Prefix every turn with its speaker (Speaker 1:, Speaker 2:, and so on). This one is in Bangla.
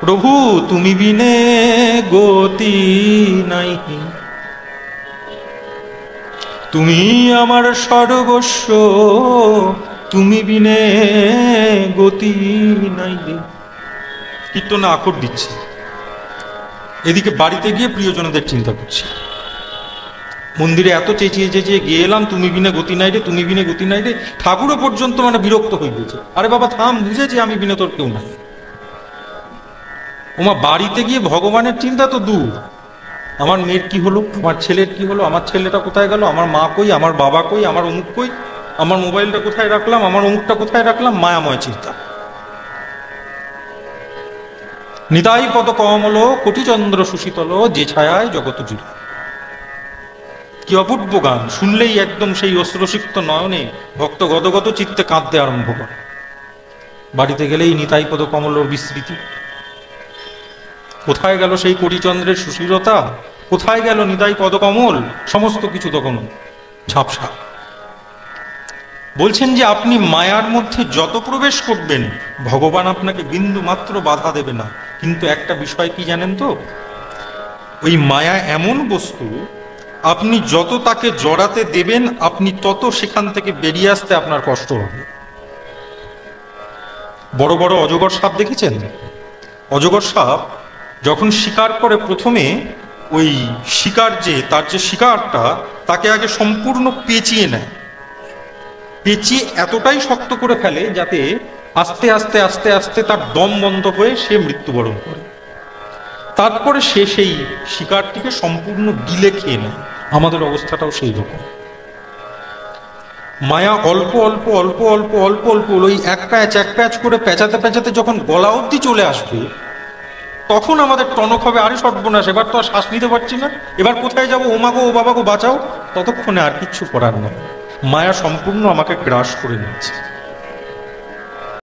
Speaker 1: প্রভু তুমি বিনে গতি নাই, তুমি আমার সর্বস্ব, তুমি বিনে গতি নাই। কীর্তনে আকর দিচ্ছে, এদিকে বাড়িতে গিয়ে প্রিয়জনদের চিন্তা করছি। মন্দিরে এত চেঁচিয়ে চেঁচিয়ে গিয়ে এলাম, তুমি বিনে গতি নাই রে, তুমি বিনে গতি নাই রে। ঠাকুরও পর্যন্ত মানে বিরক্ত হয়ে গেছে। আরে বাবা থাম, বুঝেছি আমি বিনে তোর কেউ নাই। ওমা বাড়িতে গিয়ে ভগবানের চিন্তা তো দূর, আমার মেয়ের কি হলো, আমার ছেলের কি হলো, আমার ছেলেটা কোথায় গেল, আমার মা কই, আমার বাবা কই, আমার অমুক কই, আমার মোবাইলটা কোথায় রাখলাম, আমার অমুকটা কোথায় রাখলাম, মায়াময় চিন্তা। নিতাই পদ কমল কোটি চন্দ্র সুশীতল, যে ছায়ায় জগৎ জুড়ে। কি অপূর্ব গান, শুনলেই একদম সেই অশ্রুসিক্ত নয়নে ভক্ত গদগদ চিত্তে কাঁদতে আরম্ভ করে। বাড়িতে গেলেই নিতাই পদ কমলর বিস্মৃতি। কোথায় গেল সেই কোটিচন্দ্রের সুশীলতা, কোথায় গেল নিতাই পদকমল, সমস্ত কিছু তখন ঝাপসা। বলছেন যে আপনি মায়ার মধ্যে যত প্রবেশ করবেন ভগবান আপনাকে বিন্দু মাত্র বাধা দেবে না। কিন্তু একটা বিষয় কি জানেন তো, ওই মায়া এমন বস্তু, আপনি যত তাকে জড়াতে দেবেন আপনি তত সেখান থেকে বেরিয়ে আসতে আপনার কষ্ট হবে। বড় বড় অজগর সাপ দেখেছেন? অজগর সাপ যখন শিকার করে, প্রথমে ওই শিকার তার যে শিকারটা তাকে আগে সম্পূর্ণ পেঁচিয়ে নেয়, পেঁচিয়ে এতটাই শক্ত করে ফেলে যাতে আস্তে আস্তে আস্তে আস্তে তার দম বন্ধ হয়ে সে মৃত্যুবরণ করে। তারপরে সে সেই শিকারটিকে সম্পূর্ণ গিলে খেয়ে নেয়। আমাদের অবস্থাটাও সেই রকম। মায়া অল্প অল্প অল্প অল্প অল্প অল্প ওই এক প্যাচ করে পেঁচাতে পেঁচাতে যখন গলা অবধি চলে আসবে, তখন আমাদের টনক হবে, আরে সর্বনাশ, এবার তো আর শ্বাস নিতে পারছি না, এবার কোথায় যাবো, ও মাগো ও বাবাগো বাঁচাও। ততক্ষণে আর কিচ্ছু করার নেই, মায়া সম্পূর্ণ আমাকে গ্রাস করে নিয়েছে।